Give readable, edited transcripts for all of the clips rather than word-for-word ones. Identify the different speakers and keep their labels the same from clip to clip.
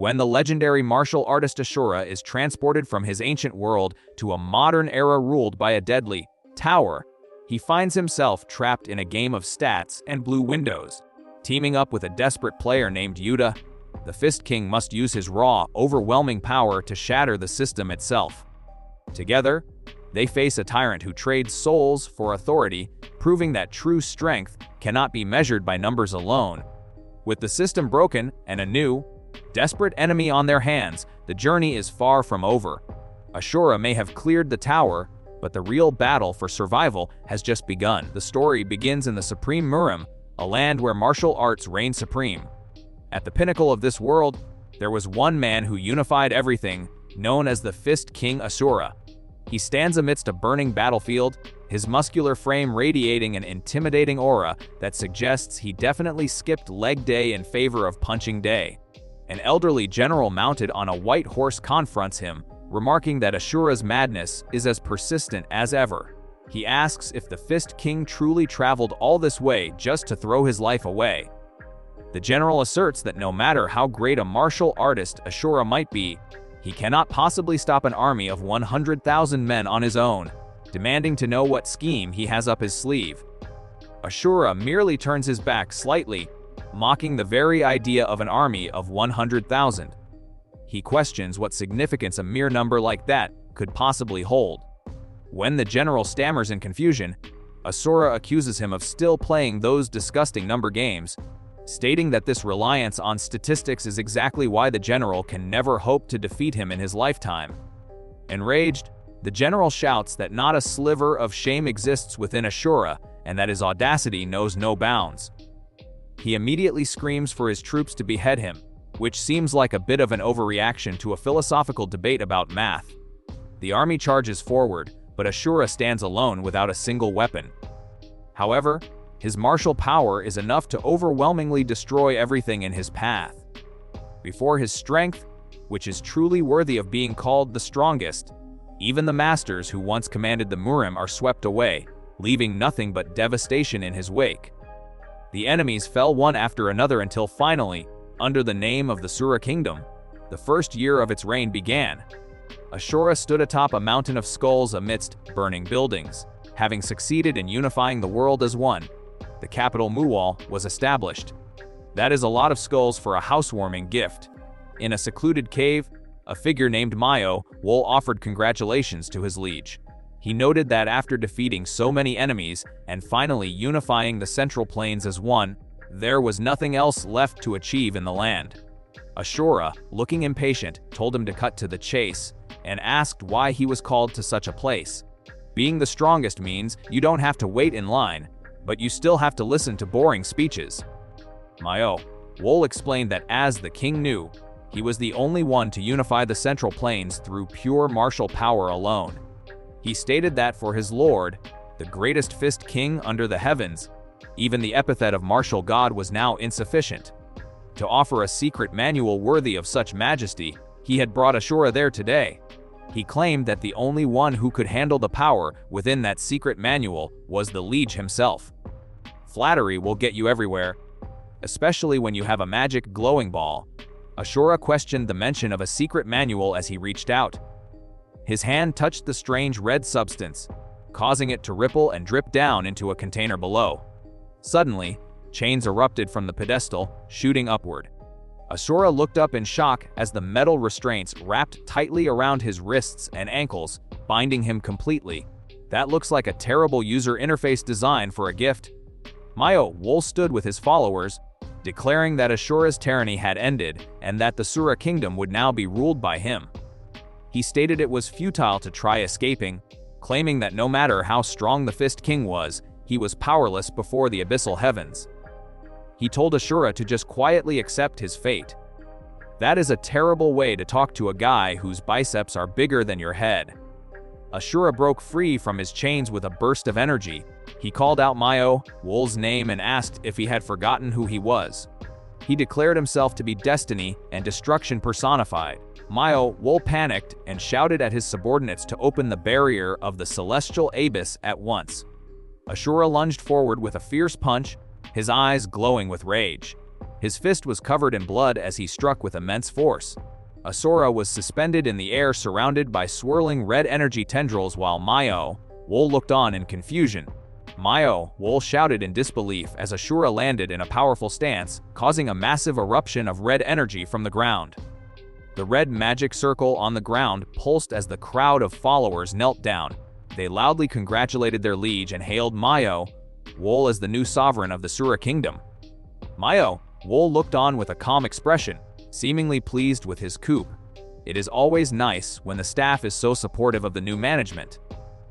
Speaker 1: When the legendary martial artist Ashura is transported from his ancient world to a modern era ruled by a deadly tower, he finds himself trapped in a game of stats and blue windows. Teaming up with a desperate player named Yuta, the Fist King must use his raw, overwhelming power to shatter the system itself. Together, they face a tyrant who trades souls for authority, proving that true strength cannot be measured by numbers alone. With the system broken and a new, desperate enemy on their hands, the journey is far from over. Ashura may have cleared the tower, but the real battle for survival has just begun. The story begins in the Supreme Murim, a land where martial arts reign supreme. At the pinnacle of this world, there was one man who unified everything, known as the Fist King Ashura. He stands amidst a burning battlefield, his muscular frame radiating an intimidating aura that suggests he definitely skipped leg day in favor of punching day. An elderly general mounted on a white horse confronts him, remarking that Ashura's madness is as persistent as ever. He asks if the Fist King truly traveled all this way just to throw his life away. The general asserts that no matter how great a martial artist Ashura might be, he cannot possibly stop an army of 100,000 men on his own, demanding to know what scheme he has up his sleeve. Ashura merely turns his back slightly, mocking the very idea of an army of 100,000. He questions what significance a mere number like that could possibly hold. When the general stammers in confusion, Ashura accuses him of still playing those disgusting number games, stating that this reliance on statistics is exactly why the general can never hope to defeat him in his lifetime. Enraged, the general shouts that not a sliver of shame exists within Ashura and that his audacity knows no bounds. He immediately screams for his troops to behead him, which seems like a bit of an overreaction to a philosophical debate about math. The army charges forward, but Ashura stands alone without a single weapon. However, his martial power is enough to overwhelmingly destroy everything in his path. Before his strength, which is truly worthy of being called the strongest, even the masters who once commanded the Murim are swept away, leaving nothing but devastation in his wake. The enemies fell one after another until finally, under the name of the Sura Kingdom, the first year of its reign began. Ashura stood atop a mountain of skulls amidst burning buildings. Having succeeded in unifying the world as one, the capital Muwal was established. That is a lot of skulls for a housewarming gift. In a secluded cave, a figure named Mayo Wol offered congratulations to his liege. He noted that after defeating so many enemies and finally unifying the Central Plains as one, there was nothing else left to achieve in the land. Ashura, looking impatient, told him to cut to the chase and asked why he was called to such a place. Being the strongest means you don't have to wait in line, but you still have to listen to boring speeches. Mayo Wol explained that as the king knew, he was the only one to unify the Central Plains through pure martial power alone. He stated that for his lord, the greatest Fist King under the heavens, even the epithet of martial god was now insufficient. To offer a secret manual worthy of such majesty, he had brought Ashura there today. He claimed that the only one who could handle the power within that secret manual was the liege himself. Flattery will get you everywhere, especially when you have a magic glowing ball. Ashura questioned the mention of a secret manual as he reached out. His hand touched the strange red substance, causing it to ripple and drip down into a container below. Suddenly, chains erupted from the pedestal, shooting upward. Ashura looked up in shock as the metal restraints wrapped tightly around his wrists and ankles, binding him completely. That looks like a terrible user interface design for a gift. Mayo Wol stood with his followers, declaring that Ashura's tyranny had ended and that the Sura Kingdom would now be ruled by him. He stated it was futile to try escaping, claiming that no matter how strong the Fist King was, he was powerless before the abyssal heavens. He told Ashura to just quietly accept his fate. That is a terrible way to talk to a guy whose biceps are bigger than your head. Ashura broke free from his chains with a burst of energy. He called out Mayo Wol's name and asked if he had forgotten who he was. He declared himself to be destiny and destruction personified. Mayo Wol panicked and shouted at his subordinates to open the barrier of the celestial abyss at once. Ashura lunged forward with a fierce punch, his eyes glowing with rage. His fist was covered in blood as he struck with immense force. Asura was suspended in the air surrounded by swirling red energy tendrils while Wol looked on in confusion. Wol shouted in disbelief as Ashura landed in a powerful stance, causing a massive eruption of red energy from the ground. The red magic circle on the ground pulsed as the crowd of followers knelt down. They loudly congratulated their liege and hailed Wol as the new sovereign of the Sura kingdom. Wol looked on with a calm expression, seemingly pleased with his coup. It is always nice when the staff is so supportive of the new management.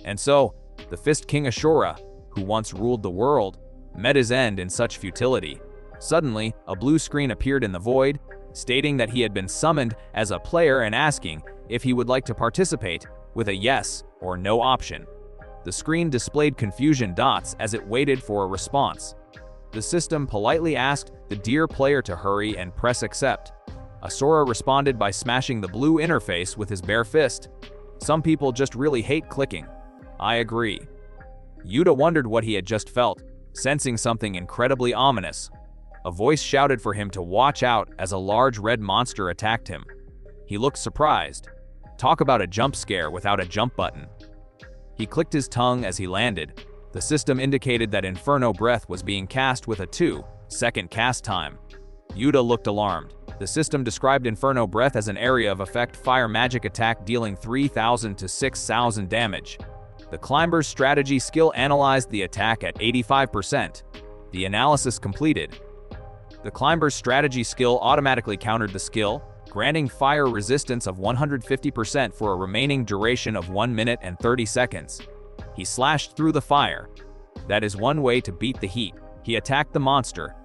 Speaker 1: And so, the Fist King Ashura, who once ruled the world, met his end in such futility. Suddenly, a blue screen appeared in the void, stating that he had been summoned as a player and asking if he would like to participate, with a yes or no option. The screen displayed confusion dots as it waited for a response. The system politely asked the dear player to hurry and press accept. Asura responded by smashing the blue interface with his bare fist. Some people just really hate clicking. I agree. Yuta wondered what he had just felt, sensing something incredibly ominous. A voice shouted for him to watch out as a large red monster attacked him. He looked surprised. Talk about a jump scare without a jump button. He clicked his tongue as he landed. The system indicated that Inferno Breath was being cast with a 2-second cast time. Yuta looked alarmed. The system described Inferno Breath as an area of effect fire magic attack dealing 3,000 to 6,000 damage. The climber's strategy skill analyzed the attack at 85%. The analysis completed. The climber's strategy skill automatically countered the skill, granting fire resistance of 150% for a remaining duration of 1 minute and 30 seconds. He slashed through the fire. That is one way to beat the heat. He attacked the monster.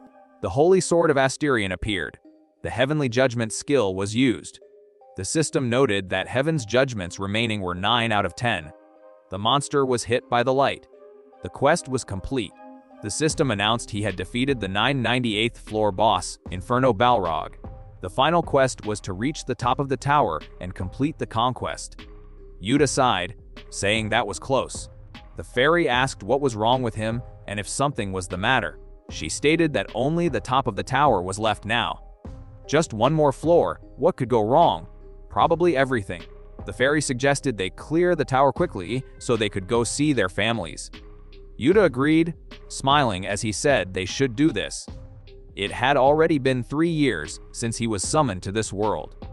Speaker 1: The Holy Sword of Asterion appeared. The Heavenly Judgment skill was used. The system noted that Heaven's judgments remaining were 9 out of 10. The monster was hit by the light. The quest was complete. The system announced he had defeated the 998th floor boss, Inferno Balrog. The final quest was to reach the top of the tower and complete the conquest. Yuta sighed, saying that was close. The fairy asked what was wrong with him and if something was the matter. She stated that only the top of the tower was left now. Just one more floor, what could go wrong? Probably everything. The fairy suggested they clear the tower quickly so they could go see their families. Yuta agreed, smiling as he said they should do this. It had already been 3 years since he was summoned to this world.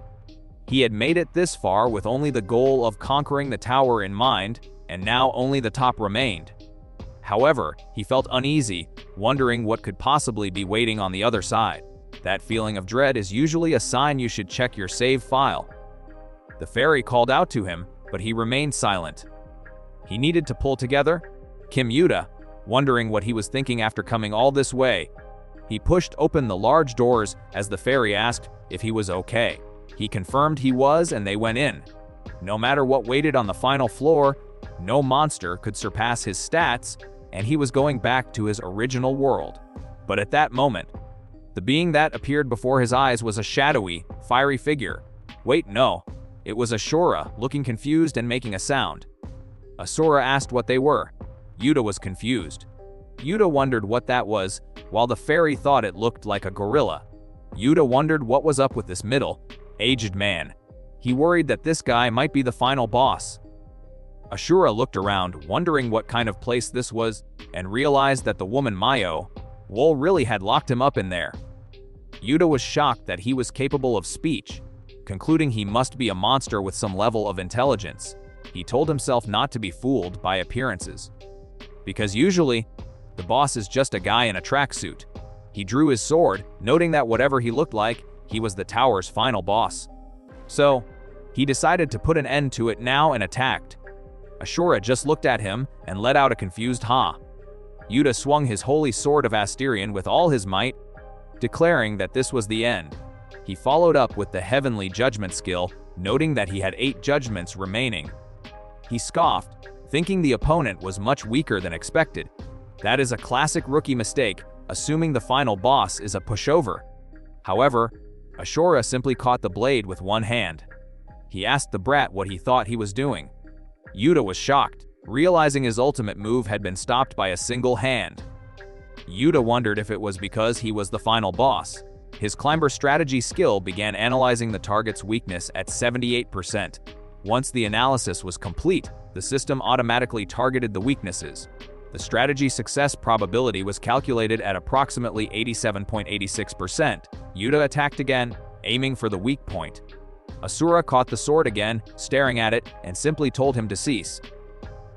Speaker 1: He had made it this far with only the goal of conquering the tower in mind, and now only the top remained. However, he felt uneasy, wondering what could possibly be waiting on the other side. That feeling of dread is usually a sign you should check your save file. The fairy called out to him, but he remained silent. He needed to pull together. Yuta, wondering what he was thinking after coming all this way. He pushed open the large doors as the fairy asked if he was okay. He confirmed he was and they went in. No matter what waited on the final floor, no monster could surpass his stats, and he was going back to his original world. But at that moment, the being that appeared before his eyes was a shadowy, fiery figure. Wait, no. It was Ashura, looking confused and making a sound. Asura asked what they were. Yuta was confused. Yuta wondered what that was, while the fairy thought it looked like a gorilla. Yuta wondered what was up with this middle-aged man. He worried that this guy might be the final boss. Ashura looked around, wondering what kind of place this was, and realized that the woman Wol really had locked him up in there. Yuta was shocked that he was capable of speech, concluding he must be a monster with some level of intelligence. He told himself not to be fooled by appearances, because usually, the boss is just a guy in a tracksuit. He drew his sword, noting that whatever he looked like, he was the tower's final boss. So, he decided to put an end to it now and attacked. Ashura just looked at him and let out a confused ha. Yuta swung his holy sword of Asterion with all his might, declaring that this was the end. He followed up with the Heavenly Judgment skill, noting that he had 8 judgments remaining. He scoffed, thinking the opponent was much weaker than expected. That is a classic rookie mistake, assuming the final boss is a pushover. However, Ashura simply caught the blade with one hand. He asked the brat what he thought he was doing. Yuta was shocked, realizing his ultimate move had been stopped by a single hand. Yuta wondered if it was because he was the final boss. His climber strategy skill began analyzing the target's weakness at 78%. Once the analysis was complete, the system automatically targeted the weaknesses. The strategy success probability was calculated at approximately 87.86%. Yuta attacked again, aiming for the weak point. Asura caught the sword again, staring at it, and simply told him to cease.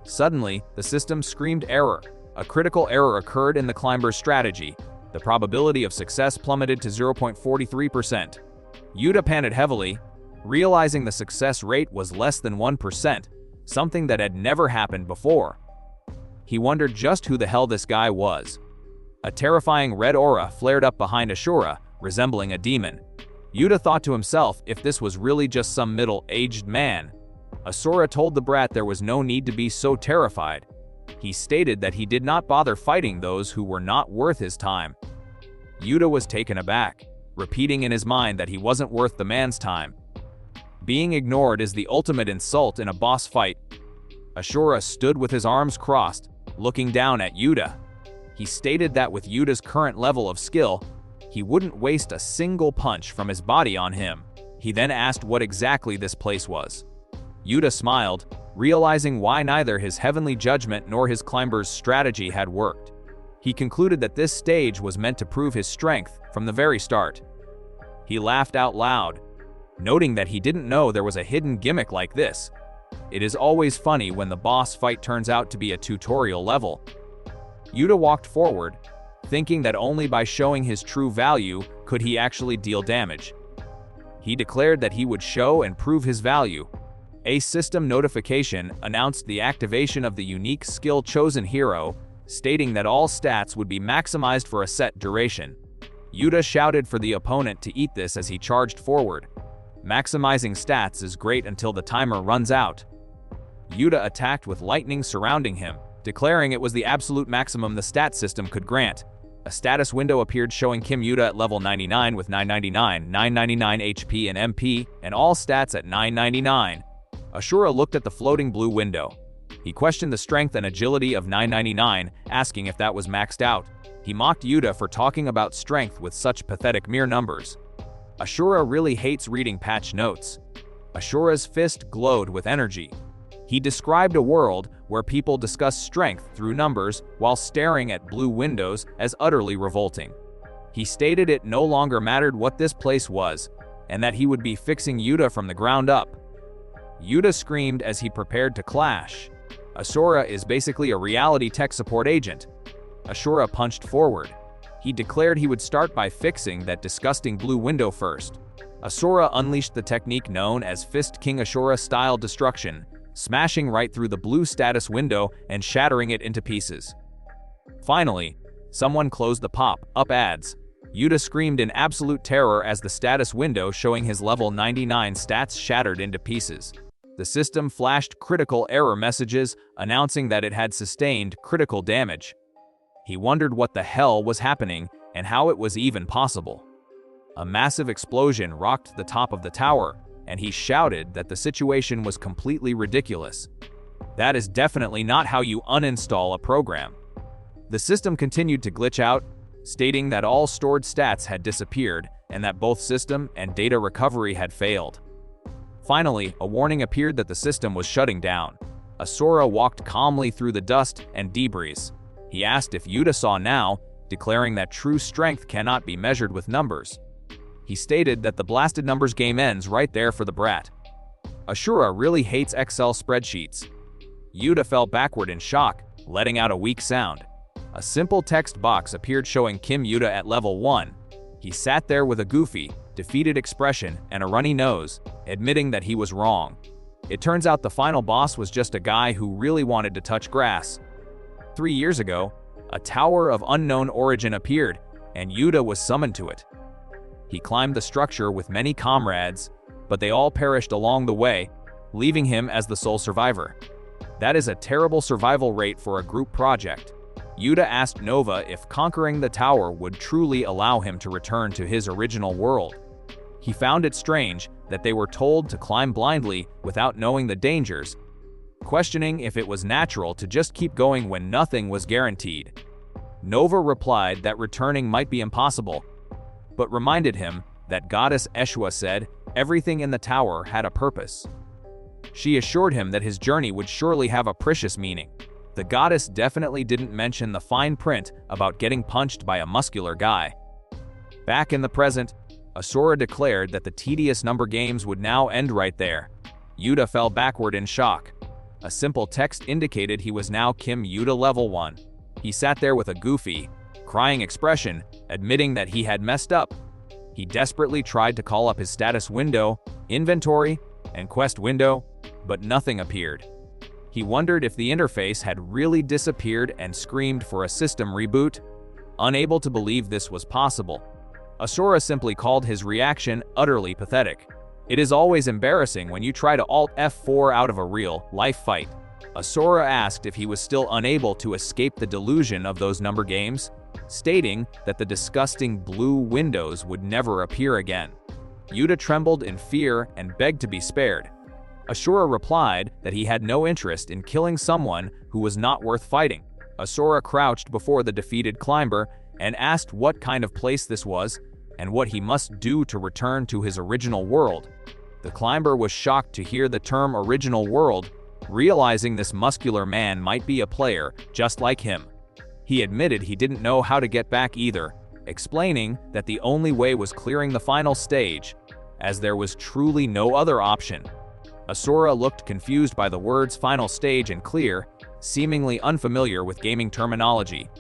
Speaker 1: Suddenly, the system screamed error. A critical error occurred in the climber's strategy. The probability of success plummeted to 0.43%. Yuta panicked heavily, realizing the success rate was less than 1%, something that had never happened before. He wondered just who the hell this guy was. A terrifying red aura flared up behind Ashura, resembling a demon. Yuta thought to himself if this was really just some middle-aged man. Asura told the brat there was no need to be so terrified. He stated that he did not bother fighting those who were not worth his time. Yuta was taken aback, repeating in his mind that he wasn't worth the man's time. Being ignored is the ultimate insult in a boss fight. Ashura stood with his arms crossed, looking down at Yuta. He stated that with Yuta's current level of skill, he wouldn't waste a single punch from his body on him. He then asked what exactly this place was. Yuta smiled, realizing why neither his heavenly judgment nor his climber's strategy had worked. He concluded that this stage was meant to prove his strength from the very start. He laughed out loud, noting that he didn't know there was a hidden gimmick like this. It is always funny when the boss fight turns out to be a tutorial level. Yuta walked forward, thinking that only by showing his true value could he actually deal damage. He declared that he would show and prove his value. A system notification announced the activation of the unique skill chosen hero, stating that all stats would be maximized for a set duration. Yuta shouted for the opponent to eat this as he charged forward. Maximizing stats is great until the timer runs out. Yuta attacked with lightning surrounding him, declaring it was the absolute maximum the stat system could grant. A status window appeared showing Kim Yuta at level 99 with 999, 999 HP and MP, and all stats at 999. Ashura looked at the floating blue window. He questioned the strength and agility of 999, asking if that was maxed out. He mocked Yuta for talking about strength with such pathetic mere numbers. Ashura really hates reading patch notes. Ashura's fist glowed with energy. He described a world where people discuss strength through numbers while staring at blue windows as utterly revolting. He stated it no longer mattered what this place was, and that he would be fixing Yuta from the ground up. Yuta screamed as he prepared to clash. Ashura is basically a reality tech support agent. Ashura punched forward. He declared he would start by fixing that disgusting blue window first. Asura unleashed the technique known as Fist King Ashura-style destruction, smashing right through the blue status window and shattering it into pieces. Finally, someone closed the pop-up ads. Yuta screamed in absolute terror as the status window showing his level 99 stats shattered into pieces. The system flashed critical error messages announcing that it had sustained critical damage. He wondered what the hell was happening and how it was even possible. A massive explosion rocked the top of the tower, and he shouted that the situation was completely ridiculous. That is definitely not how you uninstall a program. The system continued to glitch out, stating that all stored stats had disappeared and that both system and data recovery had failed. Finally, a warning appeared that the system was shutting down. Asura walked calmly through the dust and debris. He asked if Yuta saw now, declaring that true strength cannot be measured with numbers. He stated that the blasted numbers game ends right there for the brat. Ashura really hates Excel spreadsheets. Yuta fell backward in shock, letting out a weak sound. A simple text box appeared showing Kim Yuta at level 1. He sat there with a goofy, defeated expression and a runny nose, admitting that he was wrong. It turns out the final boss was just a guy who really wanted to touch grass. 3 years ago, a tower of unknown origin appeared, and Yuta was summoned to it. He climbed the structure with many comrades, but they all perished along the way, leaving him as the sole survivor. That is a terrible survival rate for a group project. Yuta asked Nova if conquering the tower would truly allow him to return to his original world. He found it strange that they were told to climb blindly without knowing the dangers, questioning if it was natural to just keep going when nothing was guaranteed. Nova replied that returning might be impossible. but reminded him that Goddess Eshwa said everything in the tower had a purpose. She assured him that his journey would surely have a precious meaning. The goddess definitely didn't mention the fine print about getting punched by a muscular guy. Back in the present, Asura declared that the tedious number games would now end right there. Yuta fell backward in shock. A simple text indicated he was now Kim Yuta level 1. He sat there with a goofy, crying expression, admitting that he had messed up. He desperately tried to call up his status window, inventory, and quest window, but nothing appeared. He wondered if the interface had really disappeared and screamed for a system reboot. Unable to believe this was possible, Asura simply called his reaction utterly pathetic. It is always embarrassing when you try to Alt F4 out of a real-life fight. Asura asked if he was still unable to escape the delusion of those number games, stating that the disgusting blue windows would never appear again. Yuta trembled in fear and begged to be spared. Asura replied that he had no interest in killing someone who was not worth fighting. Asura crouched before the defeated climber and asked what kind of place this was and what he must do to return to his original world. The climber was shocked to hear the term original world, realizing this muscular man might be a player just like him. He admitted he didn't know how to get back either, explaining that the only way was clearing the final stage, as there was truly no other option. Asura looked confused by the words final stage and clear, seemingly unfamiliar with gaming terminology.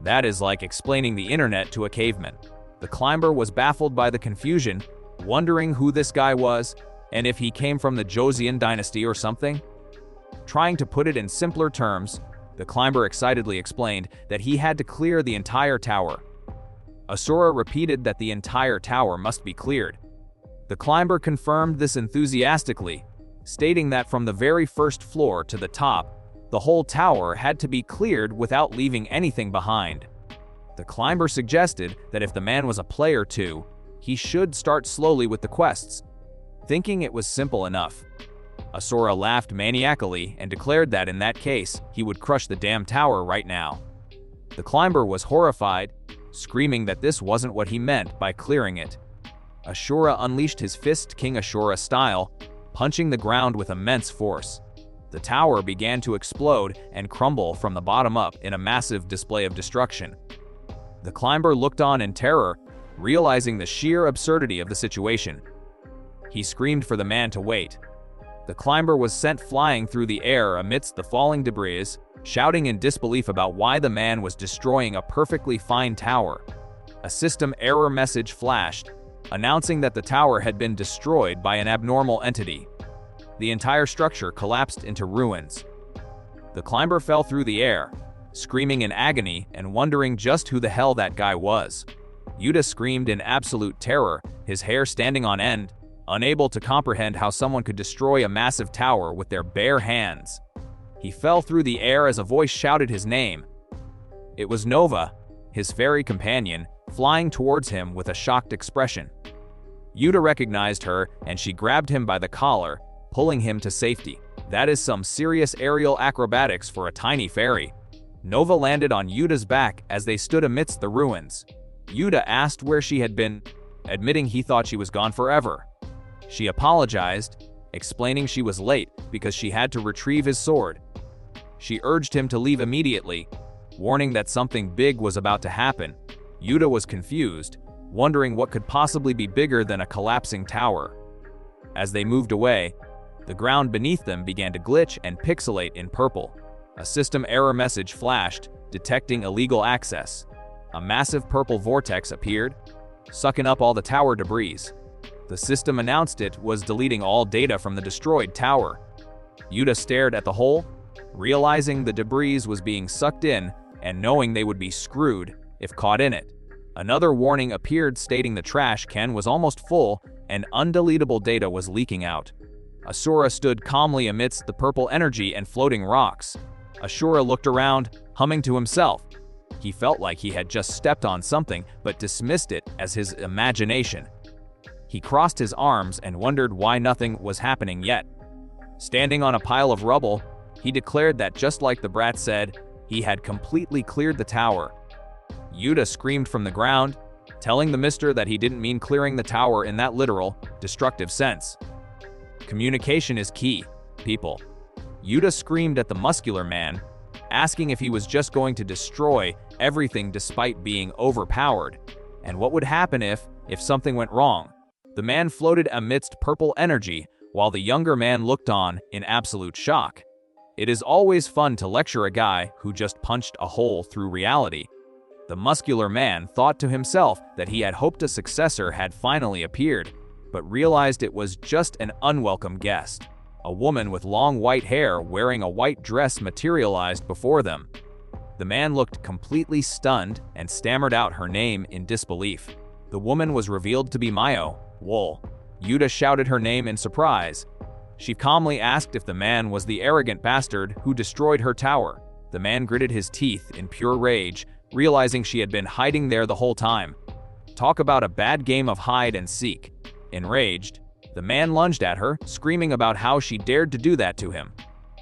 Speaker 1: That is like explaining the internet to a caveman. The climber was baffled by the confusion, wondering who this guy was and if he came from the Joseon dynasty or something. Trying to put it in simpler terms, the climber excitedly explained that he had to clear the entire tower. Asura repeated that the entire tower must be cleared. The climber confirmed this enthusiastically, stating that from the very first floor to the top, the whole tower had to be cleared without leaving anything behind. The climber suggested that if the man was a player too, he should start slowly with the quests, thinking it was simple enough. Asura laughed maniacally and declared that in that case, he would crush the damn tower right now. The climber was horrified, screaming that this wasn't what he meant by clearing it. Asura unleashed his fist King Ashura style, punching the ground with immense force. The tower began to explode and crumble from the bottom up in a massive display of destruction. The climber looked on in terror, realizing the sheer absurdity of the situation. He screamed for the man to wait. The climber was sent flying through the air amidst the falling debris, shouting in disbelief about why the man was destroying a perfectly fine tower. A system error message flashed, announcing that the tower had been destroyed by an abnormal entity. The entire structure collapsed into ruins. The climber fell through the air, screaming in agony and wondering just who the hell that guy was. Yuta screamed in absolute terror, his hair standing on end, unable to comprehend how someone could destroy a massive tower with their bare hands. He fell through the air as a voice shouted his name. It was Nova, his fairy companion, flying towards him with a shocked expression. Yuta recognized her and she grabbed him by the collar, pulling him to safety. That is some serious aerial acrobatics for a tiny fairy. Nova landed on Yuta's back as they stood amidst the ruins. Yuta asked where she had been, admitting he thought she was gone forever. She apologized, explaining she was late because she had to retrieve his sword. She urged him to leave immediately, warning that something big was about to happen. Yuta was confused, wondering what could possibly be bigger than a collapsing tower. As they moved away, the ground beneath them began to glitch and pixelate in purple. A system error message flashed, detecting illegal access. A massive purple vortex appeared, sucking up all the tower debris. The system announced it was deleting all data from the destroyed tower. Yuta stared at the hole, realizing the debris was being sucked in and knowing they would be screwed if caught in it. Another warning appeared stating the trash can was almost full and undeletable data was leaking out. Asura stood calmly amidst the purple energy and floating rocks. Asura looked around, humming to himself. He felt like he had just stepped on something but dismissed it as his imagination. He crossed his arms and wondered why nothing was happening yet. Standing on a pile of rubble, he declared that just like the brat said, he had completely cleared the tower. Yuta screamed from the ground, telling the mister that he didn't mean clearing the tower in that literal, destructive sense. Communication is key, people. Yuta screamed at the muscular man, asking if he was just going to destroy everything despite being overpowered, and what would happen if something went wrong. The man floated amidst purple energy, while the younger man looked on in absolute shock. It is always fun to lecture a guy who just punched a hole through reality. The muscular man thought to himself that he had hoped a successor had finally appeared, but realized it was just an unwelcome guest. A woman with long white hair wearing a white dress materialized before them. The man looked completely stunned and stammered out her name in disbelief. The woman was revealed to be Mayo, Wool. Yuta shouted her name in surprise. She calmly asked if the man was the arrogant bastard who destroyed her tower. The man gritted his teeth in pure rage, realizing she had been hiding there the whole time. Talk about a bad game of hide and seek. Enraged, the man lunged at her, screaming about how she dared to do that to him.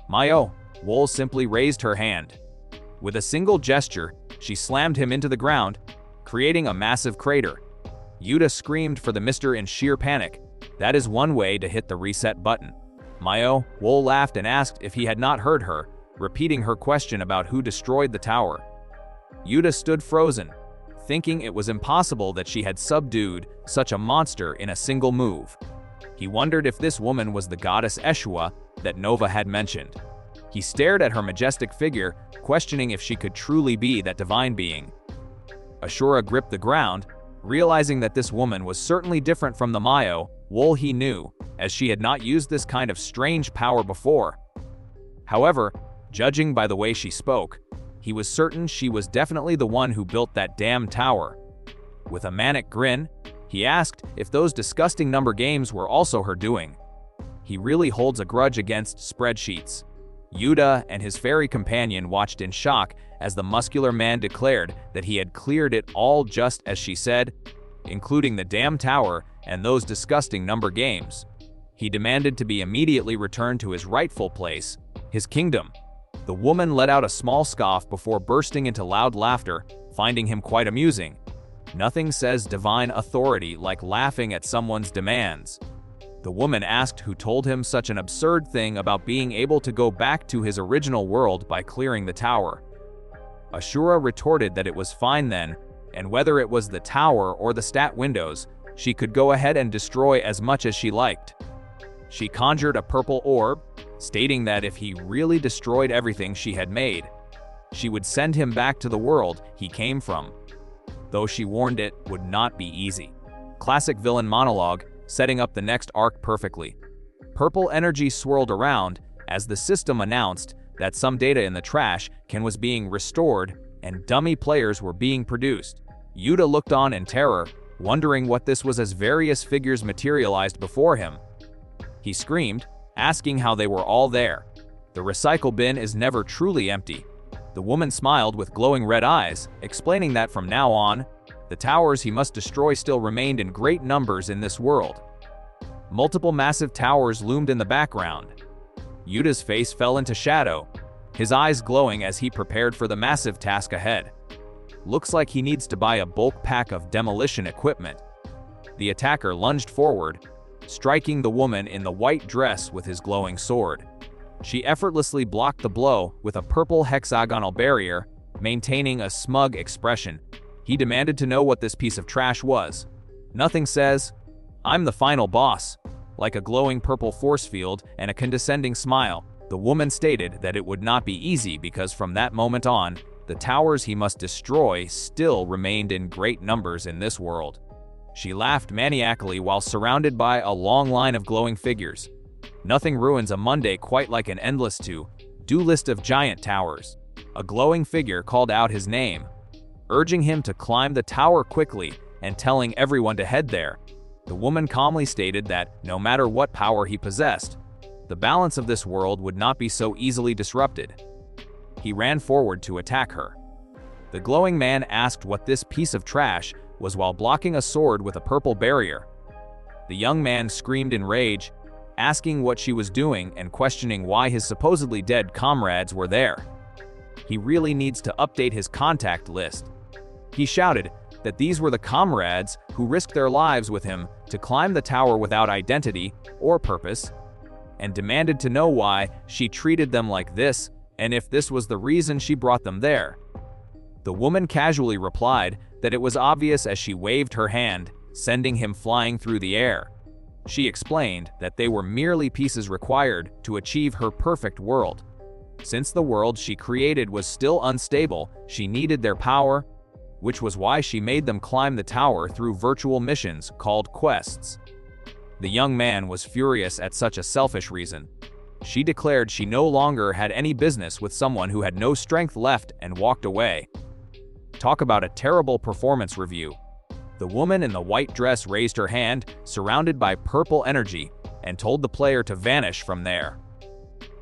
Speaker 1: Mayo, Wool simply raised her hand. With a single gesture, she slammed him into the ground, creating a massive crater. Yuta screamed for the mister in sheer panic. That is one way to hit the reset button. Mayo, Wool laughed and asked if he had not heard her, repeating her question about who destroyed the tower. Yuta stood frozen, thinking it was impossible that she had subdued such a monster in a single move. He wondered if this woman was the goddess Eshua that Nova had mentioned. He stared at her majestic figure, questioning if she could truly be that divine being. Ashura gripped the ground, realizing that this woman was certainly different from the Mayo, Wool he knew, as she had not used this kind of strange power before. However, judging by the way she spoke, he was certain she was definitely the one who built that damn tower. With a manic grin, he asked if those disgusting number games were also her doing. He really holds a grudge against spreadsheets. Yuta and his fairy companion watched in shock as the muscular man declared that he had cleared it all just as she said, including the damn tower and those disgusting number games. He demanded to be immediately returned to his rightful place, his kingdom. The woman let out a small scoff before bursting into loud laughter, finding him quite amusing. Nothing says divine authority like laughing at someone's demands. The woman asked who told him such an absurd thing about being able to go back to his original world by clearing the tower. Ashura retorted that it was fine then, and whether it was the tower or the stat windows, she could go ahead and destroy as much as she liked. She conjured a purple orb, stating that if he really destroyed everything she had made, she would send him back to the world he came from. Though she warned it would not be easy. Classic villain monologue, setting up the next arc perfectly. Purple energy swirled around as the system announced that some data in the trash can was being restored and dummy players were being produced. Yuta looked on in terror, wondering what this was as various figures materialized before him. He screamed, asking how they were all there. The recycle bin is never truly empty. The woman smiled with glowing red eyes, explaining that from now on, the towers he must destroy still remained in great numbers in this world. Multiple massive towers loomed in the background. Yuta's face fell into shadow, his eyes glowing as he prepared for the massive task ahead. Looks like he needs to buy a bulk pack of demolition equipment. The attacker lunged forward, striking the woman in the white dress with his glowing sword. She effortlessly blocked the blow with a purple hexagonal barrier, maintaining a smug expression. He demanded to know what this piece of trash was. Nothing says, "I'm the final boss." Like a glowing purple force field and a condescending smile, the woman stated that it would not be easy because from that moment on, the towers he must destroy still remained in great numbers in this world. She laughed maniacally while surrounded by a long line of glowing figures. Nothing ruins a Monday quite like an endless to-do list of giant towers. A glowing figure called out his name, urging him to climb the tower quickly and telling everyone to head there. The woman calmly stated that no matter what power he possessed, the balance of this world would not be so easily disrupted. He ran forward to attack her. The glowing man asked what this piece of trash was while blocking a sword with a purple barrier. The young man screamed in rage, asking what she was doing and questioning why his supposedly dead comrades were there. He really needs to update his contact list. He shouted, that these were the comrades who risked their lives with him to climb the tower without identity or purpose, and demanded to know why she treated them like this and if this was the reason she brought them there. The woman casually replied that it was obvious as she waved her hand, sending him flying through the air. She explained that they were merely pieces required to achieve her perfect world. Since the world she created was still unstable, she needed their power, which was why she made them climb the tower through virtual missions called quests. The young man was furious at such a selfish reason. She declared she no longer had any business with someone who had no strength left and walked away. Talk about a terrible performance review. The woman in the white dress raised her hand, surrounded by purple energy, and told the player to vanish from there.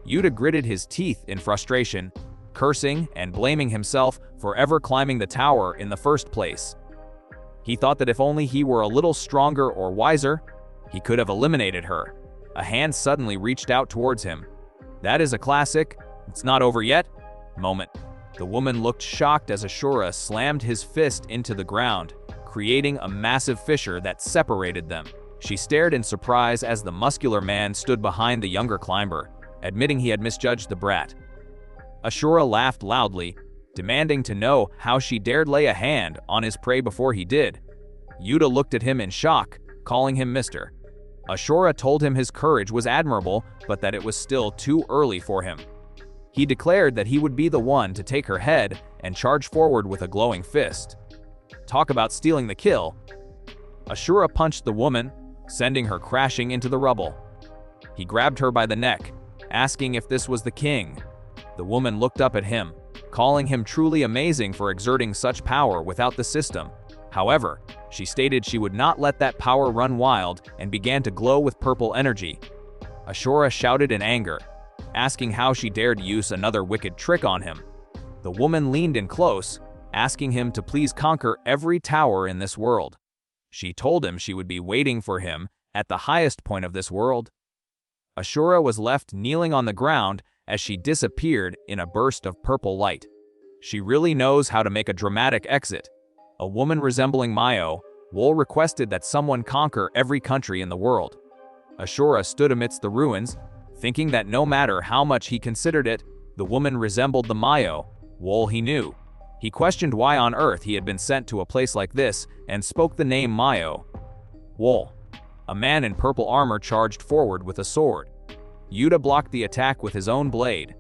Speaker 1: Yuta gritted his teeth in frustration, cursing and blaming himself for ever climbing the tower in the first place. He thought that if only he were a little stronger or wiser, he could have eliminated her. A hand suddenly reached out towards him. That is a classic "it's not over yet" moment. The woman looked shocked as Ashura slammed his fist into the ground, creating a massive fissure that separated them. She stared in surprise as the muscular man stood behind the younger climber, admitting he had misjudged the brat. Ashura laughed loudly, demanding to know how she dared lay a hand on his prey before he did. Yuta looked at him in shock, calling him Mr. Ashura told him his courage was admirable, but that it was still too early for him. He declared that he would be the one to take her head and charge forward with a glowing fist. Talk about stealing the kill. Ashura punched the woman, sending her crashing into the rubble. He grabbed her by the neck, asking if this was the king. The woman looked up at him, calling him truly amazing for exerting such power without the system. However, she stated she would not let that power run wild and began to glow with purple energy. Ashura shouted in anger, asking how she dared use another wicked trick on him. The woman leaned in close, asking him to please conquer every tower in this world. She told him she would be waiting for him at the highest point of this world. Ashura was left kneeling on the ground as she disappeared in a burst of purple light. She really knows how to make a dramatic exit. A woman resembling Mayo, Wool requested that someone conquer every country in the world. Ashura stood amidst the ruins, thinking that no matter how much he considered it, the woman resembled the Mayo, Wool he knew. He questioned why on earth he had been sent to a place like this and spoke the name Mayo. Wool. A man in purple armor charged forward with a sword. Yuta blocked the attack with his own blade.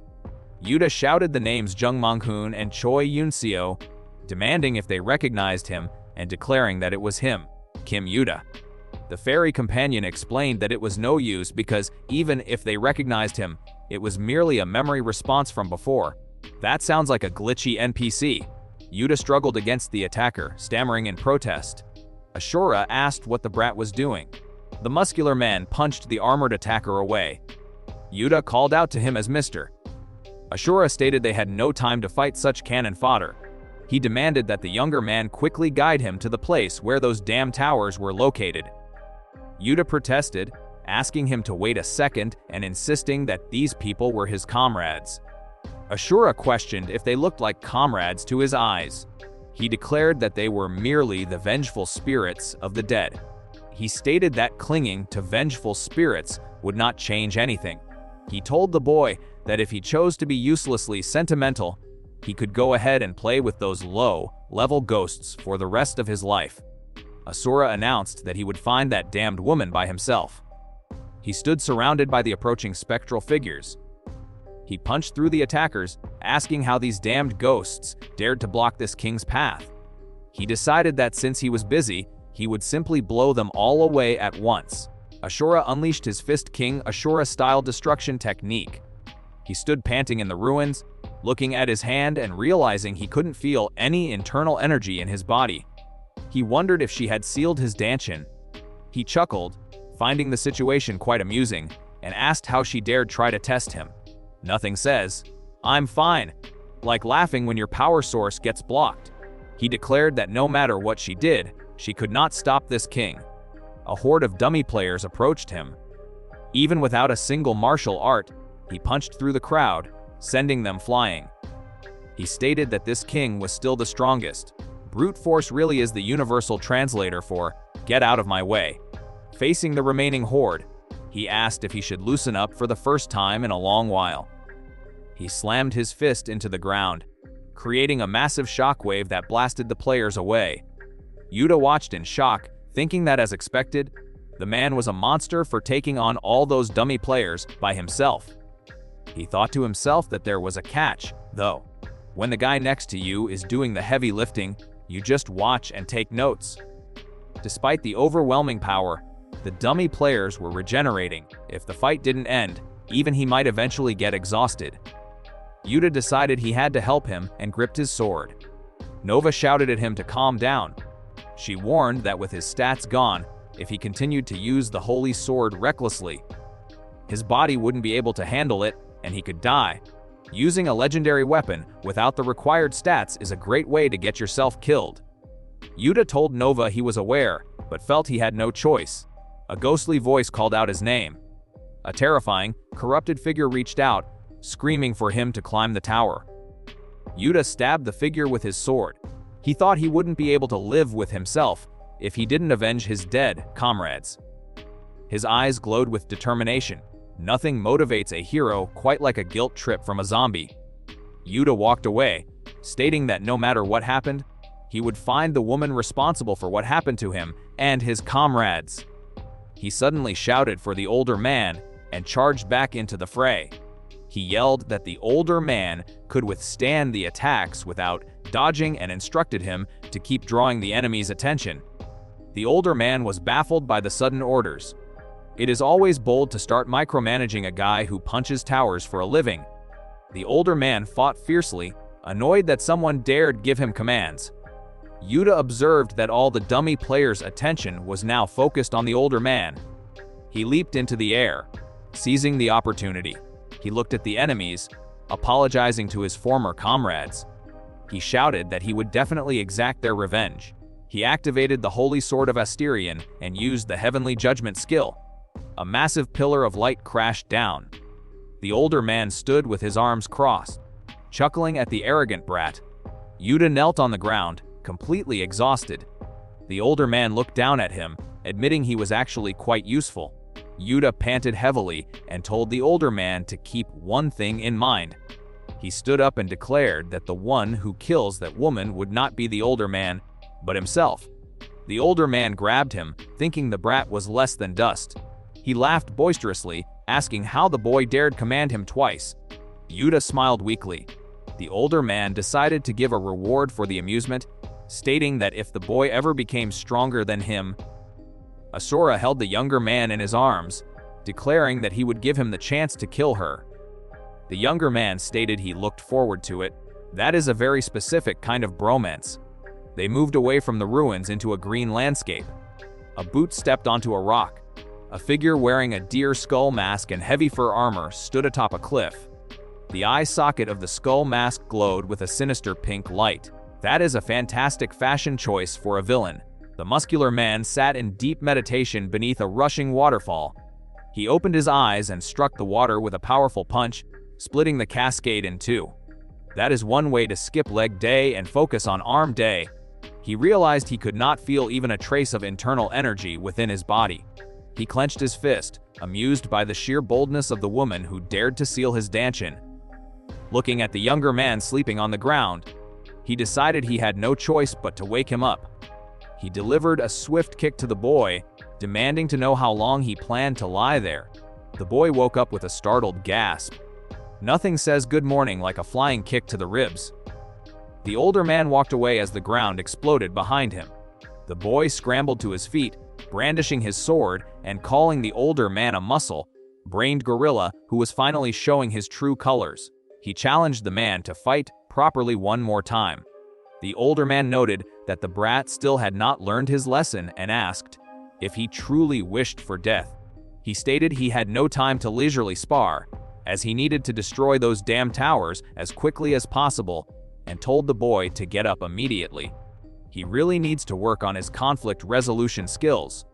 Speaker 1: Yuta shouted the names Jung Mong-hoon and Choi Yoon-seo, demanding if they recognized him and declaring that it was him, Kim Yuta. The fairy companion explained that it was no use because even if they recognized him, it was merely a memory response from before. That sounds like a glitchy NPC. Yuta struggled against the attacker, stammering in protest. Ashura asked what the brat was doing. The muscular man punched the armored attacker away. Yuta called out to him as Mr. Ashura stated they had no time to fight such cannon fodder. He demanded that the younger man quickly guide him to the place where those damn towers were located. Yuta protested, asking him to wait a second and insisting that these people were his comrades. Ashura questioned if they looked like comrades to his eyes. He declared that they were merely the vengeful spirits of the dead. He stated that clinging to vengeful spirits would not change anything. He told the boy that if he chose to be uselessly sentimental, he could go ahead and play with those low-level ghosts for the rest of his life. Asura announced that he would find that damned woman by himself. He stood surrounded by the approaching spectral figures. He punched through the attackers, asking how these damned ghosts dared to block this king's path. He decided that since he was busy, he would simply blow them all away at once. Ashura unleashed his Fist King Ashura-style destruction technique. He stood panting in the ruins, looking at his hand and realizing he couldn't feel any internal energy in his body. He wondered if she had sealed his Danshin. He chuckled, finding the situation quite amusing, and asked how she dared try to test him. Nothing says, "I'm fine," like laughing when your power source gets blocked. He declared that no matter what she did, she could not stop this king. A horde of dummy players approached him. Even without a single martial art, he punched through the crowd, sending them flying. He stated that this king was still the strongest, Brute force really is the universal translator for, "Get out of my way." Facing the remaining horde, he asked if he should loosen up for the first time in a long while. He slammed his fist into the ground, creating a massive shockwave that blasted the players away. Yuta watched in shock, thinking that, as expected, the man was a monster for taking on all those dummy players by himself. He thought to himself that there was a catch, though. When the guy next to you is doing the heavy lifting, you just watch and take notes. Despite the overwhelming power, the dummy players were regenerating. If the fight didn't end, even he might eventually get exhausted. Yuta decided he had to help him and gripped his sword. Nova shouted at him to calm down. She warned that with his stats gone, if he continued to use the holy sword recklessly, his body wouldn't be able to handle it and he could die. Using a legendary weapon without the required stats is a great way to get yourself killed. Yuta told Nova he was aware, but felt he had no choice. A ghostly voice called out his name. A terrifying, corrupted figure reached out, screaming for him to climb the tower. Yuta stabbed the figure with his sword. He thought he wouldn't be able to live with himself if he didn't avenge his dead comrades. His eyes glowed with determination. Nothing motivates a hero quite like a guilt trip from a zombie. Yuta walked away, stating that no matter what happened, he would find the woman responsible for what happened to him and his comrades. He suddenly shouted for the older man and charged back into the fray. He yelled that the older man could withstand the attacks without dodging and instructed him to keep drawing the enemy's attention. The older man was baffled by the sudden orders. It is always bold to start micromanaging a guy who punches towers for a living. The older man fought fiercely, annoyed that someone dared give him commands. Yuta observed that all the dummy players' attention was now focused on the older man. He leaped into the air, seizing the opportunity. He looked at the enemies, apologizing to his former comrades. He shouted that he would definitely exact their revenge. He activated the Holy Sword of Asterion and used the Heavenly Judgment skill. A massive pillar of light crashed down. The older man stood with his arms crossed, chuckling at the arrogant brat. Yuta knelt on the ground, completely exhausted. The older man looked down at him, admitting he was actually quite useful. Yuta panted heavily and told the older man to keep one thing in mind. He stood up and declared that the one who kills that woman would not be the older man, but himself. The older man grabbed him, thinking the brat was less than dust. He laughed boisterously, asking how the boy dared command him twice. Yuta smiled weakly. The older man decided to give a reward for the amusement, stating that if the boy ever became stronger than him. Asura held the younger man in his arms, declaring that he would give him the chance to kill her. The younger man stated he looked forward to it. That is a very specific kind of bromance. They moved away from the ruins into a green landscape. A boot stepped onto a rock. A figure wearing a deer skull mask and heavy fur armor stood atop a cliff. The eye socket of the skull mask glowed with a sinister pink light. That is a fantastic fashion choice for a villain. The muscular man sat in deep meditation beneath a rushing waterfall. He opened his eyes and struck the water with a powerful punch, splitting the cascade in two. That is one way to skip leg day and focus on arm day. He realized he could not feel even a trace of internal energy within his body. He clenched his fist, amused by the sheer boldness of the woman who dared to seal his danchin. Looking at the younger man sleeping on the ground, he decided he had no choice but to wake him up. He delivered a swift kick to the boy, demanding to know how long he planned to lie there. The boy woke up with a startled gasp. Nothing says good morning like a flying kick to the ribs. The older man walked away as the ground exploded behind him. The boy scrambled to his feet, brandishing his sword and calling the older man a muscle-brained gorilla who was finally showing his true colors. He challenged the man to fight properly one more time. The older man noted that the brat still had not learned his lesson and asked if he truly wished for death. He stated he had no time to leisurely spar, as he needed to destroy those damn towers as quickly as possible, and told the boy to get up immediately. He really needs to work on his conflict resolution skills.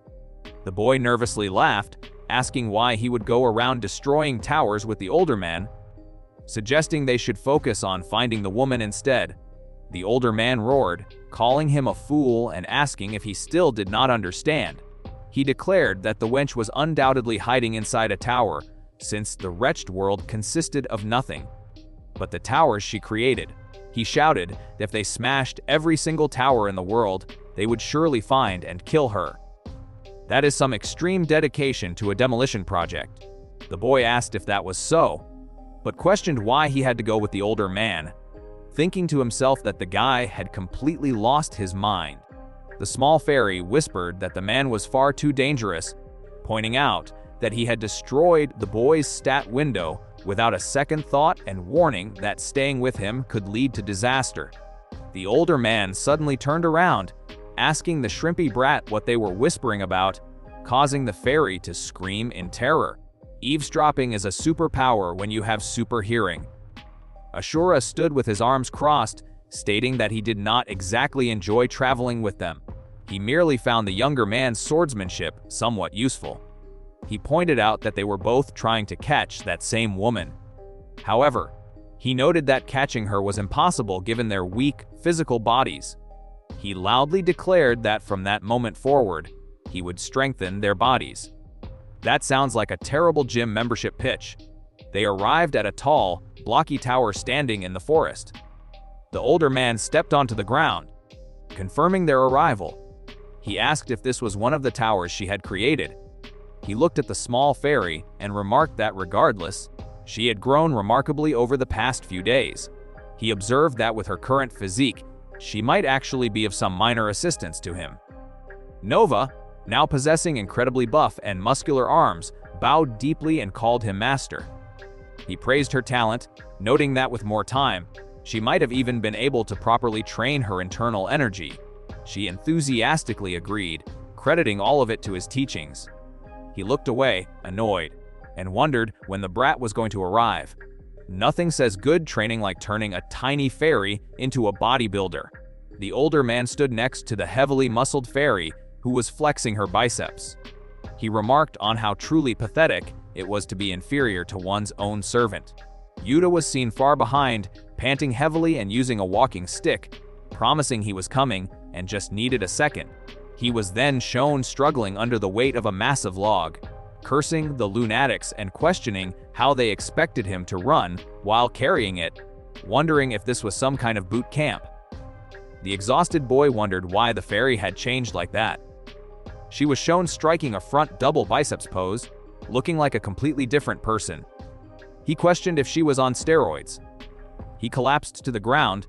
Speaker 1: The boy nervously laughed, asking why he would go around destroying towers with the older man, suggesting they should focus on finding the woman instead. The older man roared, calling him a fool and asking if he still did not understand. He declared that the wench was undoubtedly hiding inside a tower, since the wretched world consisted of nothing but the towers she created. He shouted that if they smashed every single tower in the world, they would surely find and kill her. That is some extreme dedication to a demolition project. The boy asked if that was so, but questioned why he had to go with the older man, thinking to himself that the guy had completely lost his mind. The small fairy whispered that the man was far too dangerous, pointing out that he had destroyed the boy's stat window without a second thought and warning that staying with him could lead to disaster. The older man suddenly turned around, asking the shrimpy brat what they were whispering about, causing the fairy to scream in terror. Eavesdropping is a superpower when you have super hearing. Ashura stood with his arms crossed, stating that he did not exactly enjoy traveling with them. He merely found the younger man's swordsmanship somewhat useful. He pointed out that they were both trying to catch that same woman. However, he noted that catching her was impossible given their weak, physical bodies. He loudly declared that from that moment forward, he would strengthen their bodies. That sounds like a terrible gym membership pitch. They arrived at a tall, blocky tower standing in the forest. The older man stepped onto the ground, confirming their arrival. He asked if this was one of the towers she had created. He looked at the small fairy and remarked that regardless, she had grown remarkably over the past few days. He observed that with her current physique, she might actually be of some minor assistance to him. Nova, now possessing incredibly buff and muscular arms, bowed deeply and called him master. He praised her talent, noting that with more time, she might have even been able to properly train her internal energy. She enthusiastically agreed, crediting all of it to his teachings. He looked away, annoyed, and wondered when the brat was going to arrive. Nothing says good training like turning a tiny fairy into a bodybuilder. The older man stood next to the heavily muscled fairy, who was flexing her biceps. He remarked on how truly pathetic it was to be inferior to one's own servant. Yuta was seen far behind, panting heavily and using a walking stick, promising he was coming and just needed a second. He was then shown struggling under the weight of a massive log, cursing the lunatics and questioning how they expected him to run while carrying it, wondering if this was some kind of boot camp. The exhausted boy wondered why the fairy had changed like that. She was shown striking a front double biceps pose, looking like a completely different person. He questioned if she was on steroids. He collapsed to the ground,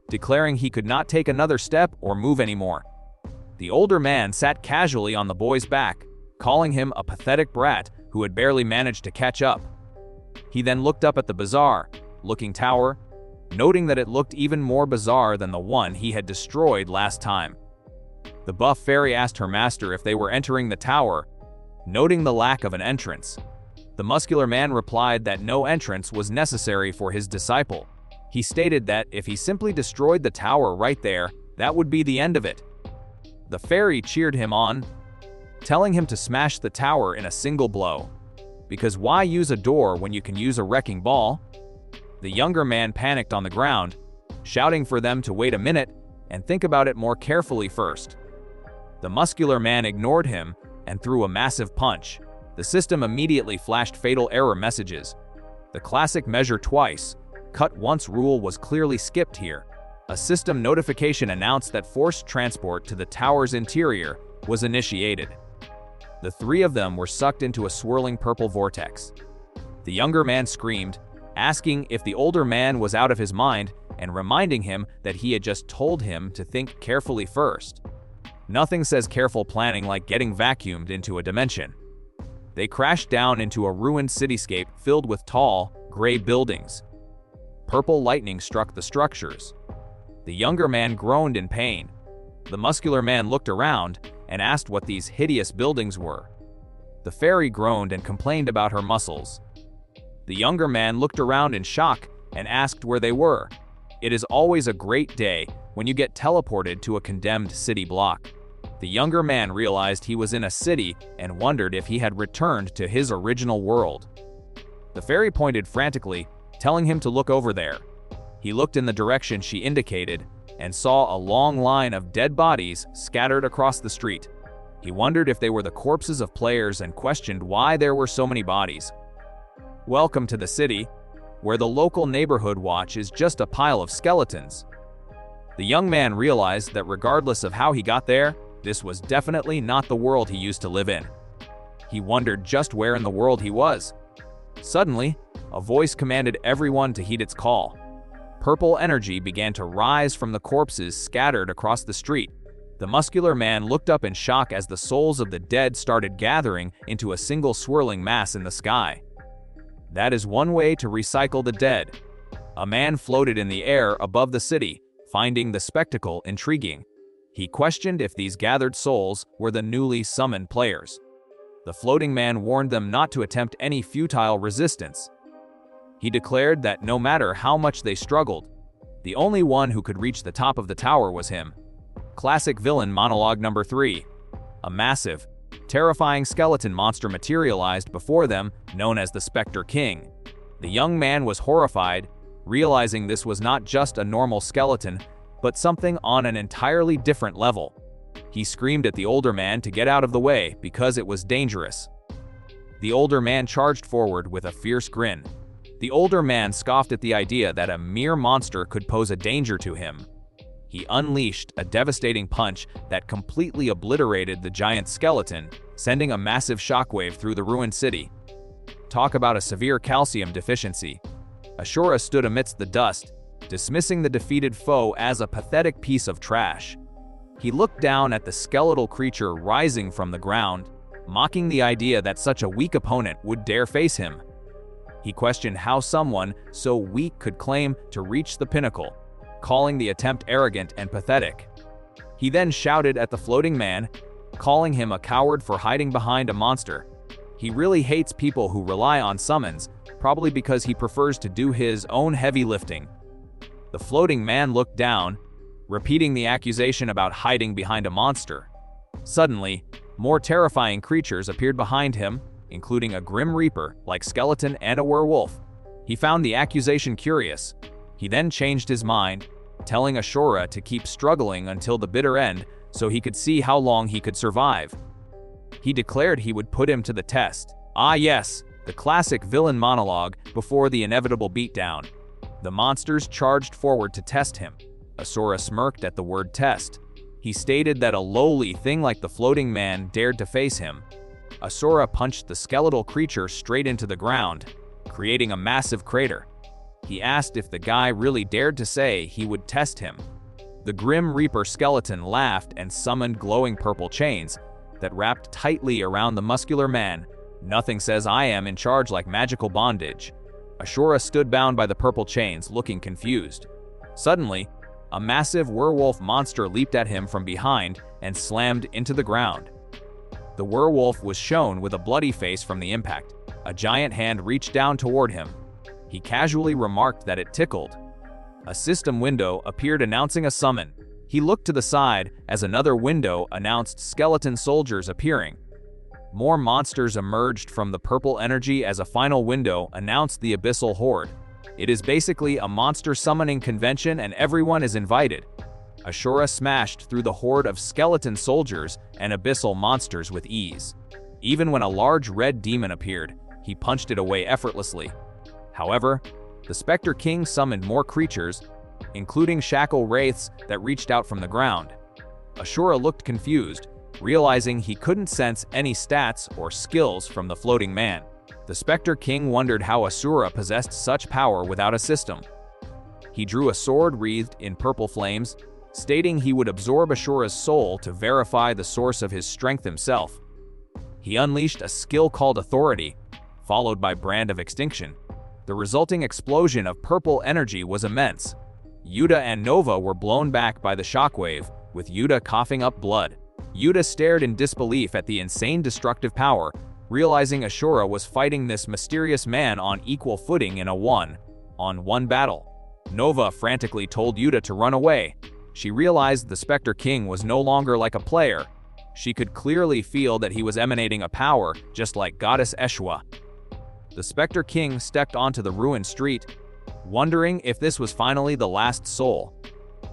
Speaker 1: declaring he could not take another step or move anymore. The older man sat casually on the boy's back, calling him a pathetic brat who had barely managed to catch up. He then looked up at the bizarre-looking tower, noting that it looked even more bizarre than the one he had destroyed last time. The buff fairy asked her master if they were entering the tower, noting the lack of an entrance. The muscular man replied that no entrance was necessary for his disciple. He stated that if he simply destroyed the tower right there, that would be the end of it. The fairy cheered him on, telling him to smash the tower in a single blow. Because why use a door when you can use a wrecking ball? The younger man panicked on the ground, shouting for them to wait a minute and think about it more carefully first. The muscular man ignored him and threw a massive punch. The system immediately flashed fatal error messages. The classic measure twice, cut once rule was clearly skipped here. A system notification announced that forced transport to the tower's interior was initiated. The three of them were sucked into a swirling purple vortex. The younger man screamed, asking if the older man was out of his mind and reminding him that he had just told him to think carefully first. Nothing says careful planning like getting vacuumed into a dimension. They crashed down into a ruined cityscape filled with tall, gray buildings. Purple lightning struck the structures. The younger man groaned in pain. The muscular man looked around and asked what these hideous buildings were. The fairy groaned and complained about her muscles. The younger man looked around in shock and asked where they were. It is always a great day when you get teleported to a condemned city block. The younger man realized he was in a city and wondered if he had returned to his original world. The fairy pointed frantically, telling him to look over there. He looked in the direction she indicated, and saw a long line of dead bodies scattered across the street. He wondered if they were the corpses of players and questioned why there were so many bodies. Welcome to the city, where the local neighborhood watch is just a pile of skeletons. The young man realized that regardless of how he got there, this was definitely not the world he used to live in. He wondered just where in the world he was. Suddenly, a voice commanded everyone to heed its call. Purple energy began to rise from the corpses scattered across the street. The muscular man looked up in shock as the souls of the dead started gathering into a single swirling mass in the sky. That is one way to recycle the dead. A man floated in the air above the city, finding the spectacle intriguing. He questioned if these gathered souls were the newly summoned players. The floating man warned them not to attempt any futile resistance. He declared that no matter how much they struggled, the only one who could reach the top of the tower was him. Classic villain monologue number 3. A massive, terrifying skeleton monster materialized before them, known as the Spectre King. The young man was horrified, realizing this was not just a normal skeleton, but something on an entirely different level. He screamed at the older man to get out of the way because it was dangerous. The older man charged forward with a fierce grin. The older man scoffed at the idea that a mere monster could pose a danger to him. He unleashed a devastating punch that completely obliterated the giant skeleton, sending a massive shockwave through the ruined city. Talk about a severe calcium deficiency. Ashura stood amidst the dust, dismissing the defeated foe as a pathetic piece of trash. He looked down at the skeletal creature rising from the ground, mocking the idea that such a weak opponent would dare face him. He questioned how someone so weak could claim to reach the pinnacle, calling the attempt arrogant and pathetic. He then shouted at the floating man, calling him a coward for hiding behind a monster. He really hates people who rely on summons, probably because he prefers to do his own heavy lifting. The floating man looked down, repeating the accusation about hiding behind a monster. Suddenly, more terrifying creatures appeared behind him, including a grim reaper like skeleton and a werewolf. He found the accusation curious. He then changed his mind, telling Ashura to keep struggling until the bitter end so he could see how long he could survive. He declared he would put him to the test. Ah yes, the classic villain monologue before the inevitable beatdown. The monsters charged forward to test him. Ashura smirked at the word test. He stated that a lowly thing like the floating man dared to face him. Ashura punched the skeletal creature straight into the ground, creating a massive crater. He asked if the guy really dared to say he would test him. The Grim Reaper skeleton laughed and summoned glowing purple chains that wrapped tightly around the muscular man. Nothing says I am in charge like magical bondage. Ashura stood bound by the purple chains, looking confused. Suddenly, a massive werewolf monster leaped at him from behind and slammed into the ground. The werewolf was shown with a bloody face from the impact. A giant hand reached down toward him. He casually remarked that it tickled. A system window appeared announcing a summon. He looked to the side as another window announced skeleton soldiers appearing. More monsters emerged from the purple energy as a final window announced the Abyssal Horde. It is basically a monster summoning convention and everyone is invited. Ashura smashed through the horde of skeleton soldiers and abyssal monsters with ease. Even when a large red demon appeared, he punched it away effortlessly. However, the Spectre King summoned more creatures, including shackle wraiths that reached out from the ground. Ashura looked confused, realizing he couldn't sense any stats or skills from the floating man. The Spectre King wondered how Ashura possessed such power without a system. He drew a sword wreathed in purple flames, stating he would absorb Ashura's soul to verify the source of his strength himself. He unleashed a skill called Authority, followed by Brand of Extinction. The resulting explosion of purple energy was immense. Yuta and Nova were blown back by the shockwave, with Yuta coughing up blood. Yuta stared in disbelief at the insane destructive power, realizing Ashura was fighting this mysterious man on equal footing in a one-on-one battle. Nova frantically told Yuta to run away. She realized the Spectre King was no longer like a player. She could clearly feel that he was emanating a power just like Goddess Eshwa. The Spectre King stepped onto the ruined street, wondering if this was finally the last soul.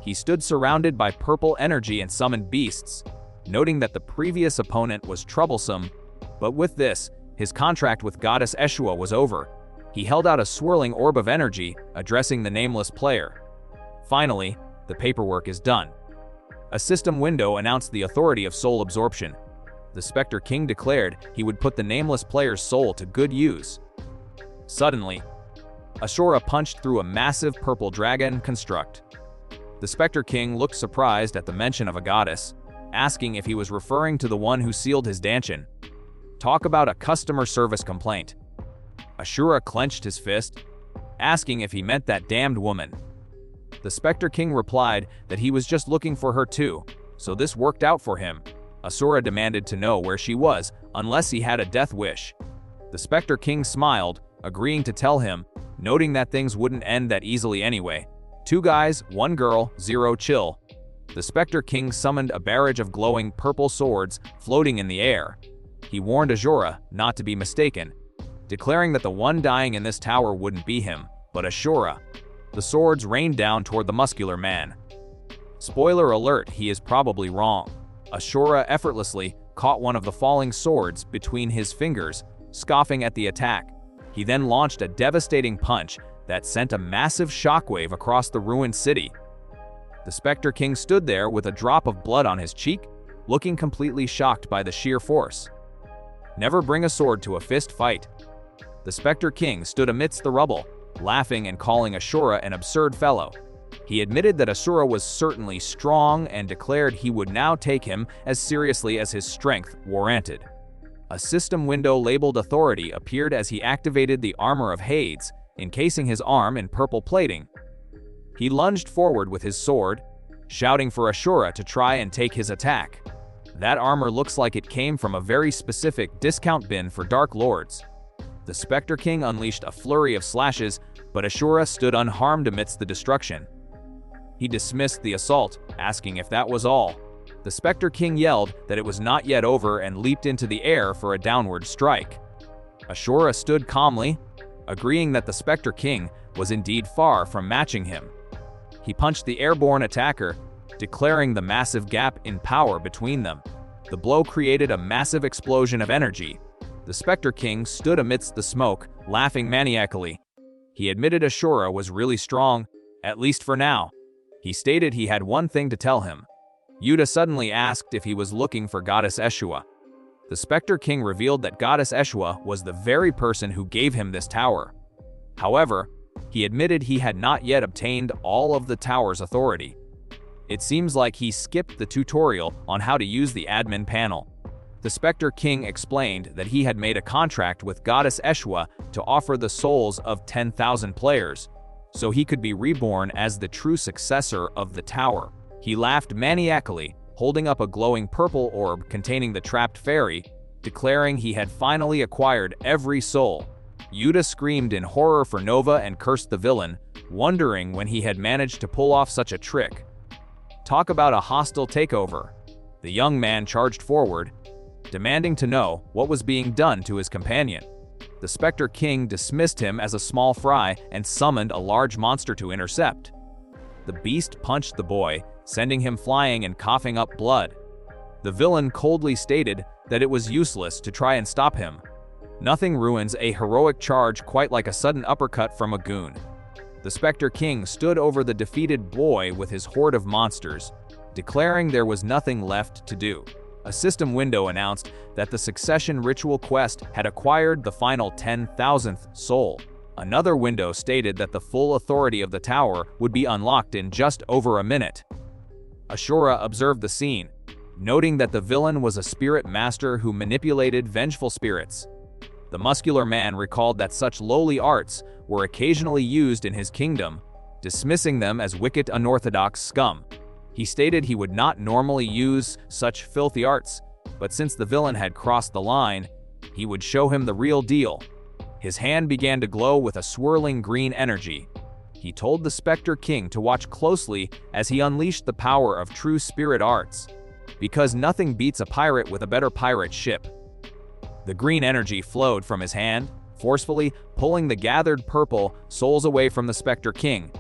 Speaker 1: He stood surrounded by purple energy and summoned beasts, noting that the previous opponent was troublesome. But with this, his contract with Goddess Eshua was over. He held out a swirling orb of energy, addressing the nameless player. Finally, the paperwork is done. A system window announced the authority of soul absorption. The Spectre King declared he would put the nameless player's soul to good use. Suddenly, Ashura punched through a massive purple dragon construct. The Spectre King looked surprised at the mention of a goddess, asking if he was referring to the one who sealed his dantian. Talk about a customer service complaint. Ashura clenched his fist, asking if he meant that damned woman. The Spectre King replied that he was just looking for her too, so this worked out for him. Ashura demanded to know where she was, unless he had a death wish. The Spectre King smiled, agreeing to tell him, noting that things wouldn't end that easily anyway. 2 guys, 1 girl, 0 chill. The Spectre King summoned a barrage of glowing purple swords floating in the air. He warned Ashura not to be mistaken, declaring that the one dying in this tower wouldn't be him, but Ashura. The swords rained down toward the muscular man. Spoiler alert, he is probably wrong. Ashura effortlessly caught one of the falling swords between his fingers, scoffing at the attack. He then launched a devastating punch that sent a massive shockwave across the ruined city. The Spectre King stood there with a drop of blood on his cheek, looking completely shocked by the sheer force. Never bring a sword to a fist fight. The Spectre King stood amidst the rubble, laughing and calling Ashura an absurd fellow. He admitted that Ashura was certainly strong and declared he would now take him as seriously as his strength warranted. A system window labeled Authority appeared as he activated the armor of Hades, encasing his arm in purple plating. He lunged forward with his sword, shouting for Ashura to try and take his attack. That armor looks like it came from a very specific discount bin for Dark Lords. The Spectre King unleashed a flurry of slashes, but Ashura stood unharmed amidst the destruction. He dismissed the assault, asking if that was all. The Spectre King yelled that it was not yet over and leaped into the air for a downward strike. Ashura stood calmly, agreeing that the Spectre King was indeed far from matching him. He punched the airborne attacker, declaring the massive gap in power between them. The blow created a massive explosion of energy. The Spectre King stood amidst the smoke, laughing maniacally. He admitted Ashura was really strong, at least for now. He stated he had one thing to tell him. Yuta suddenly asked if he was looking for Goddess Eshua. The Spectre King revealed that Goddess Eshua was the very person who gave him this tower. However, he admitted he had not yet obtained all of the tower's authority. It seems like he skipped the tutorial on how to use the admin panel. The Spectre King explained that he had made a contract with Goddess Eshua to offer the souls of 10,000 players, so he could be reborn as the true successor of the tower. He laughed maniacally, holding up a glowing purple orb containing the trapped fairy, declaring he had finally acquired every soul. Yuta screamed in horror for Nova and cursed the villain, wondering when he had managed to pull off such a trick. Talk about a hostile takeover. The young man charged forward, demanding to know what was being done to his companion. The Spectre King dismissed him as a small fry and summoned a large monster to intercept. The beast punched the boy, sending him flying and coughing up blood. The villain coldly stated that it was useless to try and stop him. Nothing ruins a heroic charge quite like a sudden uppercut from a goon. The Spectre King stood over the defeated boy with his horde of monsters, declaring there was nothing left to do. A system window announced that the succession ritual quest had acquired the final 10,000th soul. Another window stated that the full authority of the tower would be unlocked in just over a minute. Ashura observed the scene, noting that the villain was a spirit master who manipulated vengeful spirits. The muscular man recalled that such lowly arts were occasionally used in his kingdom, dismissing them as wicked unorthodox scum. He stated he would not normally use such filthy arts, but since the villain had crossed the line, he would show him the real deal. His hand began to glow with a swirling green energy. He told the Spectre King to watch closely as he unleashed the power of true spirit arts, because nothing beats a pirate with a better pirate ship. The green energy flowed from his hand, forcefully pulling the gathered purple souls away from the Spectre King.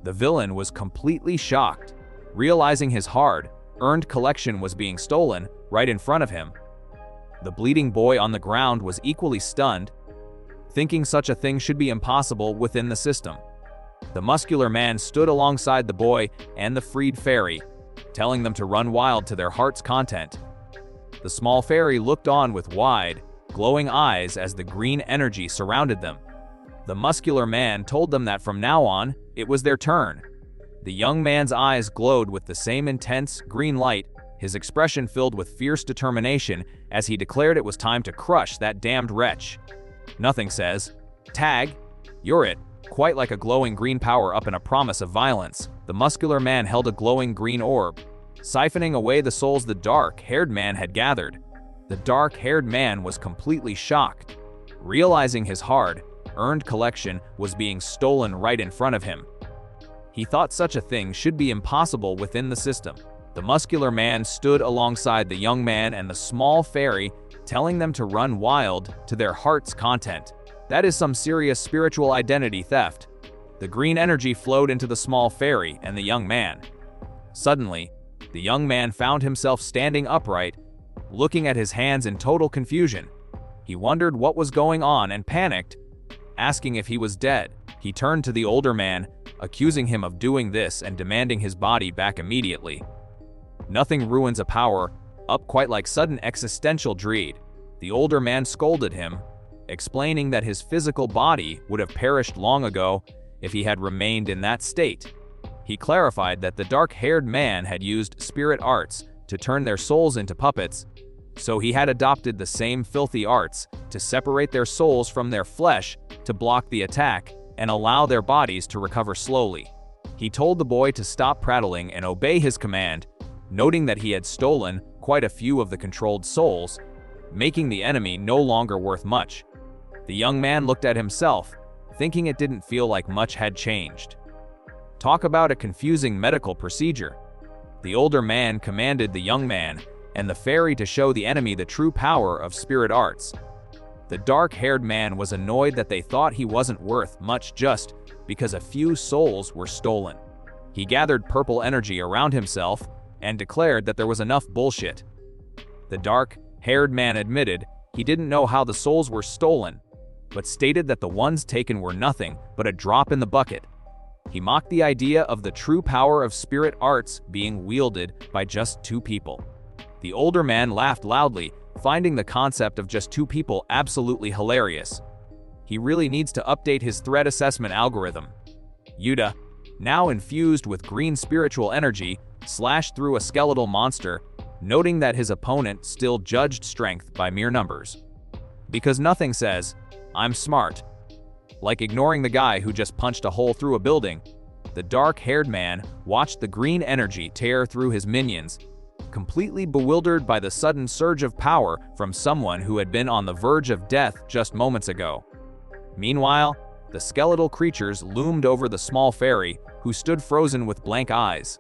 Speaker 1: The villain was completely shocked. realizing his hard-earned collection was being stolen right in front of him. The bleeding boy on the ground was equally stunned, thinking such a thing should be impossible within the system. The muscular man stood alongside the boy and the freed fairy, telling them to run wild to their heart's content. The small fairy looked on with wide, glowing eyes as the green energy surrounded them. The muscular man told them that from now on, it was their turn. The young man's eyes glowed with the same intense green light, his expression filled with fierce determination as he declared it was time to crush that damned wretch. Nothing says, "Tag, you're it," quite like a glowing green power-up and a promise of violence. The muscular man held a glowing green orb, siphoning away the souls the dark-haired man had gathered. The dark-haired man was completely shocked, realizing his hard-earned collection was being stolen right in front of him. He thought such a thing should be impossible within the system. The muscular man stood alongside the young man and the small fairy, telling them to run wild to their heart's content. That is some serious spiritual identity theft. The green energy flowed into the small fairy and the young man. Suddenly, the young man found himself standing upright, looking at his hands in total confusion. He wondered what was going on and panicked, asking if he was dead. He turned to the older man, accusing him of doing this and demanding his body back immediately. Nothing ruins a power-up quite like sudden existential dread. The older man scolded him, explaining that his physical body would have perished long ago if he had remained in that state. He clarified that the dark-haired man had used spirit arts to turn their souls into puppets, so he had adopted the same filthy arts to separate their souls from their flesh to block the attack and allow their bodies to recover slowly. He told the boy to stop prattling and obey his command, noting that he had stolen quite a few of the controlled souls, making the enemy no longer worth much. The young man looked at himself, thinking it didn't feel like much had changed. Talk about a confusing medical procedure. The older man commanded the young man and the fairy to show the enemy the true power of spirit arts. The dark-haired man was annoyed that they thought he wasn't worth much just because a few souls were stolen. He gathered purple energy around himself and declared that there was enough bullshit. The dark-haired man admitted he didn't know how the souls were stolen, but stated that the ones taken were nothing but a drop in the bucket. He mocked the idea of the true power of spirit arts being wielded by just two people. The older man laughed loudly, finding the concept of just two people absolutely hilarious. He really needs to update his threat assessment algorithm. Yuta, now infused with green spiritual energy, slashed through a skeletal monster, noting that his opponent still judged strength by mere numbers. Because nothing says, "I'm smart," like ignoring the guy who just punched a hole through a building. The dark-haired man watched the green energy tear through his minions, completely bewildered by the sudden surge of power from someone who had been on the verge of death just moments ago. Meanwhile, the skeletal creatures loomed over the small fairy, who stood frozen with blank eyes.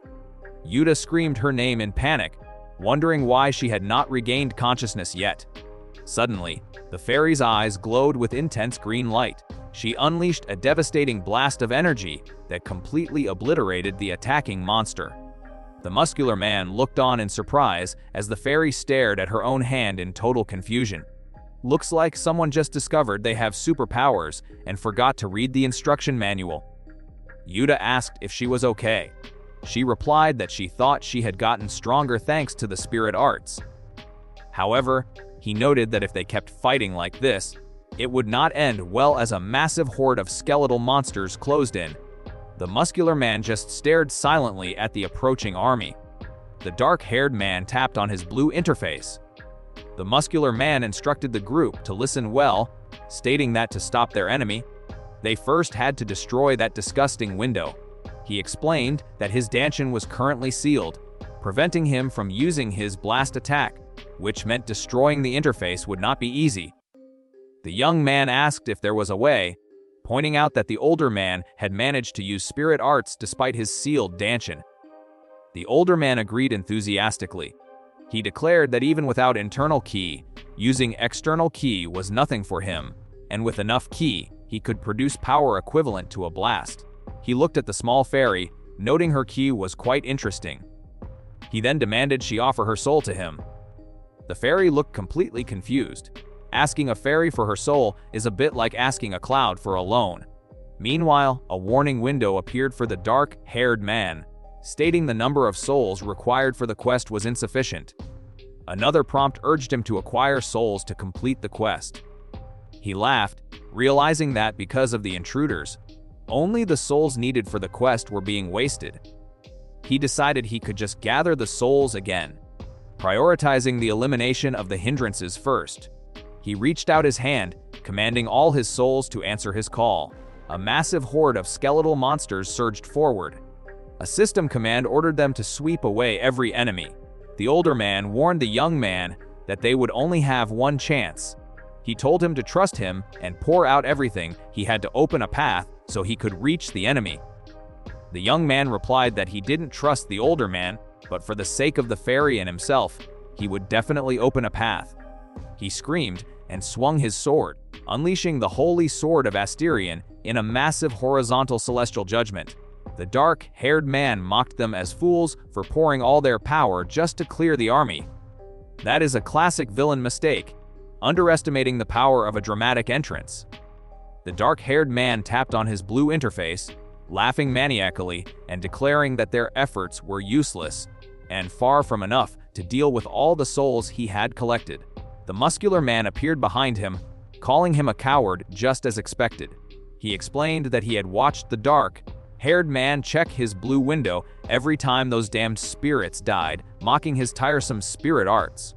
Speaker 1: Yuta screamed her name in panic, wondering why she had not regained consciousness yet. Suddenly, the fairy's eyes glowed with intense green light. She unleashed a devastating blast of energy that completely obliterated the attacking monster. The muscular man looked on in surprise as the fairy stared at her own hand in total confusion. Looks like someone just discovered they have superpowers and forgot to read the instruction manual. Yuta asked if she was okay. She replied that she thought she had gotten stronger thanks to the spirit arts. However, he noted that if they kept fighting like this, it would not end well as a massive horde of skeletal monsters closed in. The muscular man just stared silently at the approaching army. The dark-haired man tapped on his blue interface. The muscular man instructed the group to listen well, stating that to stop their enemy, they first had to destroy that disgusting window. He explained that his Danshin was currently sealed, preventing him from using his blast attack, which meant destroying the interface would not be easy. The young man asked if there was a way, pointing out that the older man had managed to use spirit arts despite his sealed Danshin. The older man agreed enthusiastically. He declared that even without internal ki, using external ki was nothing for him, and with enough ki, he could produce power equivalent to a blast. He looked at the small fairy, noting her cue was quite interesting. He then demanded she offer her soul to him. The fairy looked completely confused. Asking a fairy for her soul is a bit like asking a cloud for a loan. Meanwhile, a warning window appeared for the dark-haired man, stating the number of souls required for the quest was insufficient. Another prompt urged him to acquire souls to complete the quest. He laughed, realizing that because of the intruders, only the souls needed for the quest were being wasted. He decided he could just gather the souls again, prioritizing the elimination of the hindrances first. He reached out his hand, commanding all his souls to answer his call. A massive horde of skeletal monsters surged forward. A system command ordered them to sweep away every enemy. The older man warned the young man that they would only have one chance. He told him to trust him and pour out everything he had to open a path so he could reach the enemy. The young man replied that he didn't trust the older man, but for the sake of the fairy and himself, he would definitely open a path. He screamed and swung his sword, unleashing the holy sword of Asterion in a massive horizontal celestial judgment. The dark-haired man mocked them as fools for pouring all their power just to clear the army. That is a classic villain mistake, underestimating the power of a dramatic entrance. The dark-haired man tapped on his blue interface, laughing maniacally and declaring that their efforts were useless and far from enough to deal with all the souls he had collected. The muscular man appeared behind him, calling him a coward just as expected. He explained that he had watched the dark-haired man check his blue window every time those damned spirits died, mocking his tiresome spirit arts.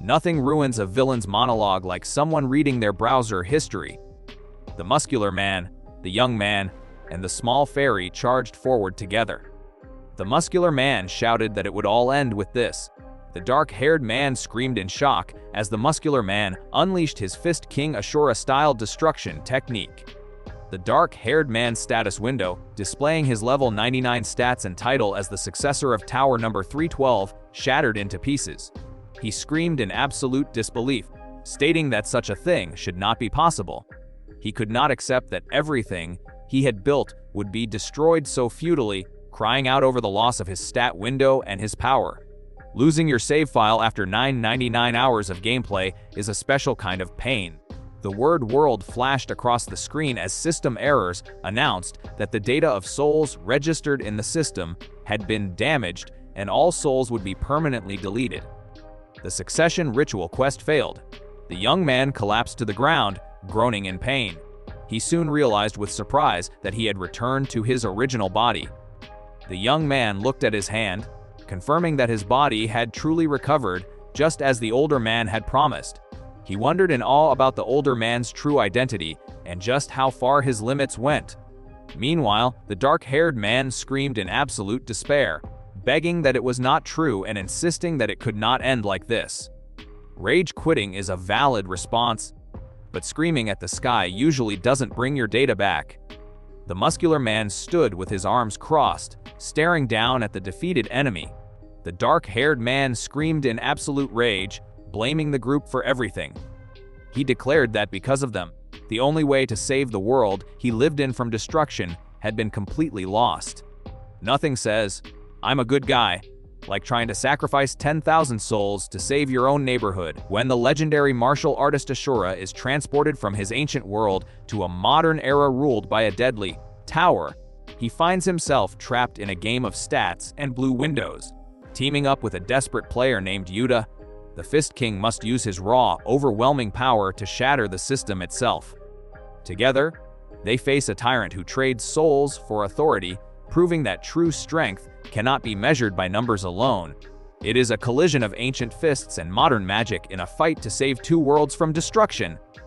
Speaker 1: Nothing ruins a villain's monologue like someone reading their browser history. The muscular man, the young man, and the small fairy charged forward together. The muscular man shouted that it would all end with this. The dark-haired man screamed in shock as the muscular man unleashed his Fist King Ashura-style destruction technique. The dark-haired man's status window, displaying his level 99 stats and title as the successor of Tower number 312, shattered into pieces. He screamed in absolute disbelief, stating that such a thing should not be possible. He could not accept that everything he had built would be destroyed so futilely, crying out over the loss of his stat window and his power. Losing your save file after 999 hours of gameplay is a special kind of pain. The word world flashed across the screen as system errors announced that the data of souls registered in the system had been damaged and all souls would be permanently deleted. The succession ritual quest failed. The young man collapsed to the ground, groaning in pain. He soon realized with surprise that he had returned to his original body. The young man looked at his hand, confirming that his body had truly recovered, just as the older man had promised. He wondered in awe about the older man's true identity and just how far his limits went. Meanwhile, the dark-haired man screamed in absolute despair, begging that it was not true and insisting that it could not end like this. Rage quitting is a valid response, but screaming at the sky usually doesn't bring your data back. The muscular man stood with his arms crossed, staring down at the defeated enemy. The dark-haired man screamed in absolute rage, blaming the group for everything. He declared that because of them, the only way to save the world he lived in from destruction had been completely lost. Nothing says, "I'm a good guy," like trying to sacrifice 10,000 souls to save your own neighborhood. When the legendary martial artist Ashura is transported from his ancient world to a modern era ruled by a deadly tower, he finds himself trapped in a game of stats and blue windows. Teaming up with a desperate player named Yuta, the Fist King must use his raw, overwhelming power to shatter the system itself. Together, they face a tyrant who trades souls for authority, proving that true strength cannot be measured by numbers alone. It is a collision of ancient fists and modern magic in a fight to save two worlds from destruction.